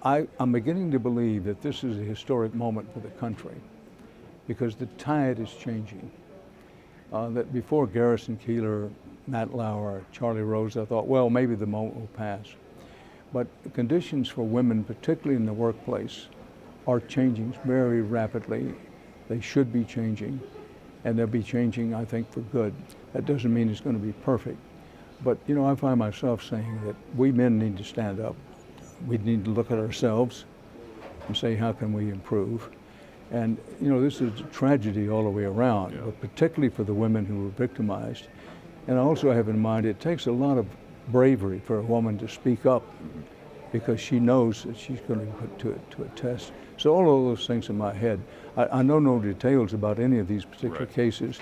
I'm beginning to believe that this is a historic moment for the country because the tide is changing. That before Garrison Keillor, Matt Lauer, Charlie Rose, I thought, well, maybe the moment will pass. But the conditions for women, particularly in the workplace, are changing very rapidly. They should be changing, and they'll be changing, I think, for good. That doesn't mean it's going to be perfect. But, you know, I find myself saying that we men need to stand up. We need to look at ourselves and say, how can we improve? And, you know, this is a tragedy all the way around, Yeah. but particularly for the women who were victimized. And I also have in mind it takes a lot of bravery for a woman to speak up because she knows that she's going to be put to a test. So all of those things in my head. I know no details about any of these particular Right. cases,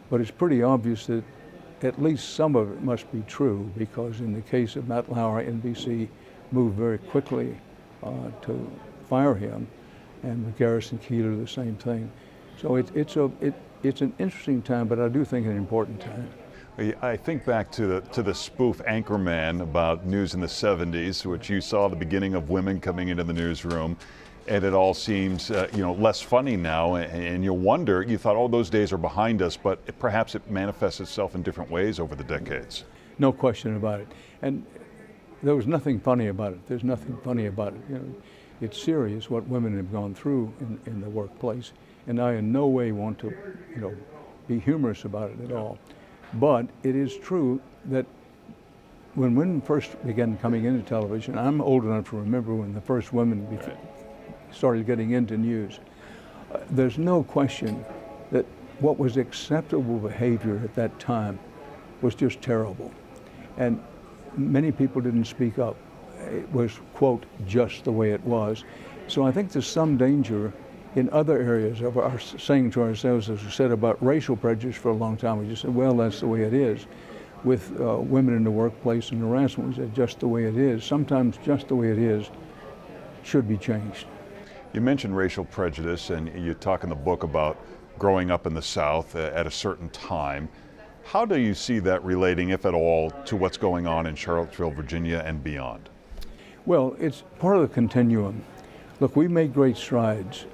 but it's pretty obvious that at least some of it must be true, because in the case of Matt Lauer, NBC moved very quickly to fire him, and with Garrison Keillor, the same thing. So it's an interesting time, but I do think an important time. I think back to the spoof Anchorman about news in the 70s, which you saw the beginning of women coming into the newsroom, and it all seems less funny now, and you wonder, you thought, oh, those days are behind us, but perhaps it manifests itself in different ways over the decades. No question about it. And there was nothing funny about it. There's nothing funny about it. You know, it's serious what women have gone through in the workplace, and I in no way want to, be humorous about it at all. But it is true that when women first began coming into television, I'm old enough to remember when the first women started getting into news. There's no question that what was acceptable behavior at that time was just terrible. And many people didn't speak up. It was, quote, just the way it was. So I think there's some danger in other areas of our saying to ourselves, as we said about racial prejudice for a long time, we just said, well, that's the way it is. With women in the workplace and harassment, we said, just the way it is. Sometimes just the way it is should be changed. You mentioned racial prejudice, and you talk in the book about growing up in the South at a certain time. How do you see that relating, if at all, to what's going on in Charlottesville, Virginia, and beyond? Well, it's part of the continuum. Look, we made great strides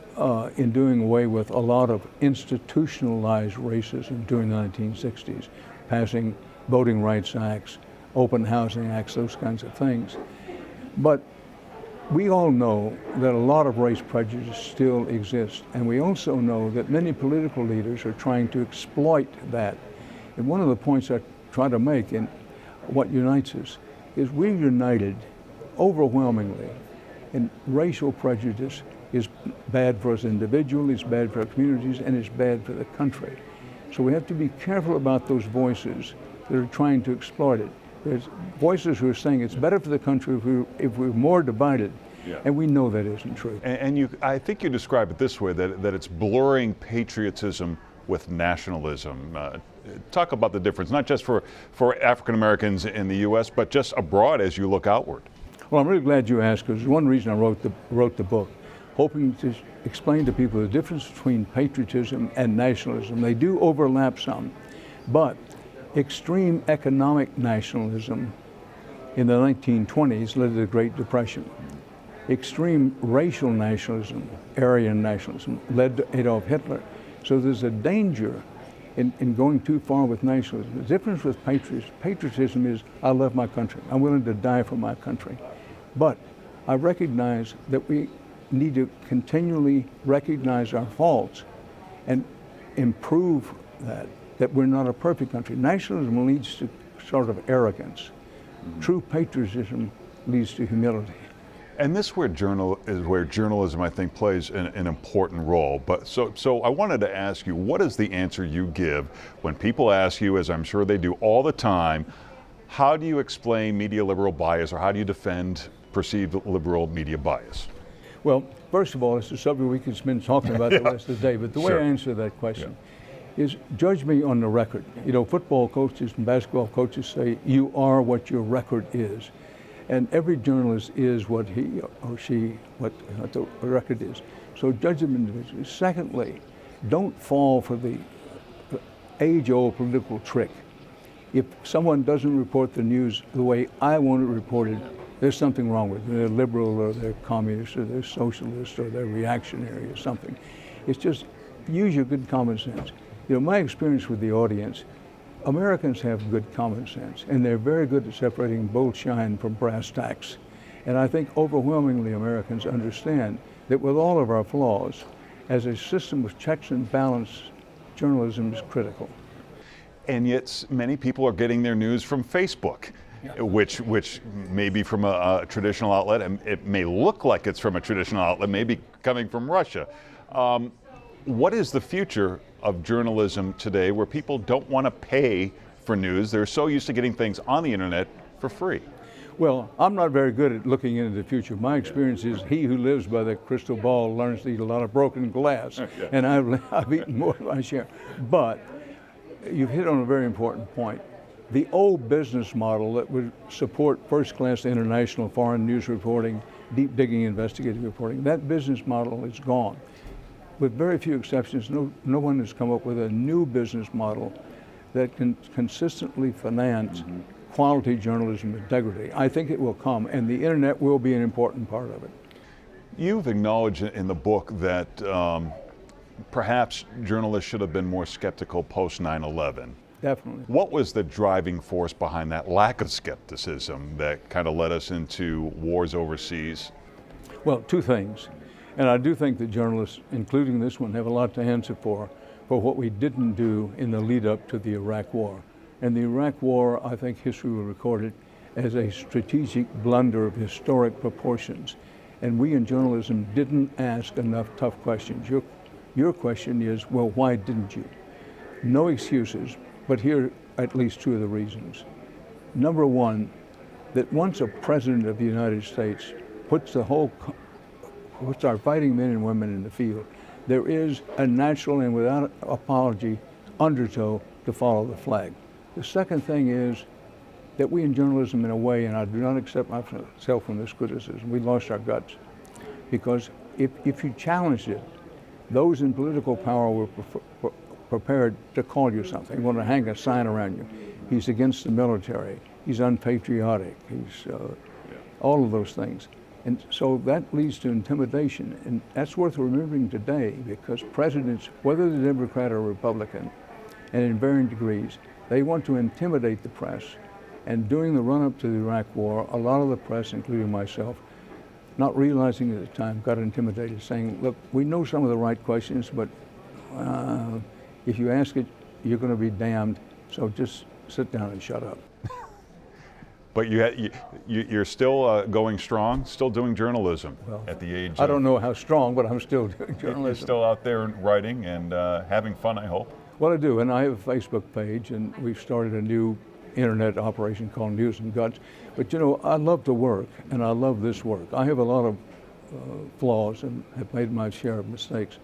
in doing away with a lot of institutionalized racism during the 1960s, passing Voting Rights Acts, Open Housing Acts, those kinds of things. But we all know that a lot of race prejudice still exists, and we also know that many political leaders are trying to exploit that. And one of the points I try to make in what unites us is we're united overwhelmingly in racial prejudice is bad for us individually, it's bad for our communities, and it's bad for the country. So we have to be careful about those voices that are trying to exploit it. There's voices who are saying it's better for the country if we're more divided, and we know that isn't true. And I think you describe it this way, that it's blurring patriotism with nationalism. Talk about the difference, not just for African Americans in the U.S., but just abroad as you look outward. Well, I'm really glad you asked, because one reason I wrote the book, hoping to explain to people the difference between patriotism and nationalism. They do overlap some, but extreme economic nationalism in the 1920s led to the Great Depression. Extreme racial nationalism, Aryan nationalism, led to Adolf Hitler. So there's a danger in going too far with nationalism. The difference with patriotism is I love my country. I'm willing to die for my country. But I recognize that we need to continually recognize our faults and improve that we're not a perfect country. Nationalism leads to sort of arrogance. True patriotism leads to humility. And this is where journalism, I think, plays an important role. But so I wanted to ask you, what is the answer you give when people ask you, as I'm sure they do all the time, how do you explain media liberal bias, or how do you defend perceived liberal media bias? Well, first of all, it's a subject we could spend talking about the rest of the day, but the way I answer that question is judge me on the record. You know, football coaches and basketball coaches say you are what your record is. And every journalist is what he or she, what the record is. So judge them individually. Secondly, don't fall for the age-old political trick If someone doesn't report the news the way I want it reported, there's something wrong with it. They're liberal or they're communist or they're socialist or they're reactionary or something. It's just use your good common sense. You know, my experience with the audience, Americans have good common sense, and they're very good at separating bullshine from brass tacks. And I think overwhelmingly Americans understand that with all of our flaws, as a system of checks and balance, journalism is critical. And yet many people are getting their news from Facebook, which may be from a traditional outlet, and it may look like it's from a traditional outlet, maybe coming from Russia. What is the future of journalism today where people don't want to pay for news? They're so used to getting things on the internet for free. Well, I'm not very good at looking into the future. My experience is he who lives by the crystal ball learns to eat a lot of broken glass, and I've eaten more than my share. But you've hit on a very important point. The old business model that would support first-class international foreign news reporting, deep digging investigative reporting, that business model is gone. With very few exceptions, no one has come up with a new business model that can consistently finance quality journalism integrity. I think it will come, and the internet will be an important part of it. You've acknowledged in the book that perhaps journalists should have been more skeptical post 9/11. Definitely. What was the driving force behind that lack of skepticism that kind of led us into wars overseas? Well, two things. And I do think that journalists, including this one, have a lot to answer for what we didn't do in the lead up to the Iraq War. And the Iraq War, I think history will record it as a strategic blunder of historic proportions. And we in journalism didn't ask enough tough questions. Your question is, well, why didn't you? No excuses, but here are at least two of the reasons. Number one, that once a president of the United States puts our fighting men and women in the field, there is a natural and without apology undertow to follow the flag. The second thing is that we in journalism, in a way, and I do not accept myself from this criticism, we lost our guts. Because if you challenged it, those in political power were prepared to call you something. They want to hang a sign around you. He's against the military. He's unpatriotic. He's all of those things. And so that leads to intimidation. And that's worth remembering today, because presidents, whether they're Democrat or Republican, and in varying degrees, they want to intimidate the press. And during the run-up to the Iraq War, a lot of the press, including myself, not realizing at the time, got intimidated, saying, look, we know some of the right questions, but if you ask it, you're going to be damned, so just sit down and shut up. But you're still going strong, still doing journalism at the age I don't know how strong, but I'm still doing journalism. You're still out there writing and having fun, I hope. Well, I do, and I have a Facebook page, and we've started a new internet operation called News and Guts. But you know, I love to work, and I love this work. I have a lot of flaws and have made my share of mistakes,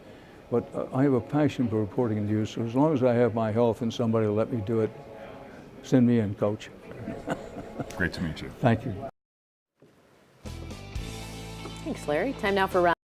but I have a passion for reporting news, so as long as I have my health and somebody will let me do it, send me in, Coach. Great to meet you. Thank you. Thanks, Larry. Time now for round.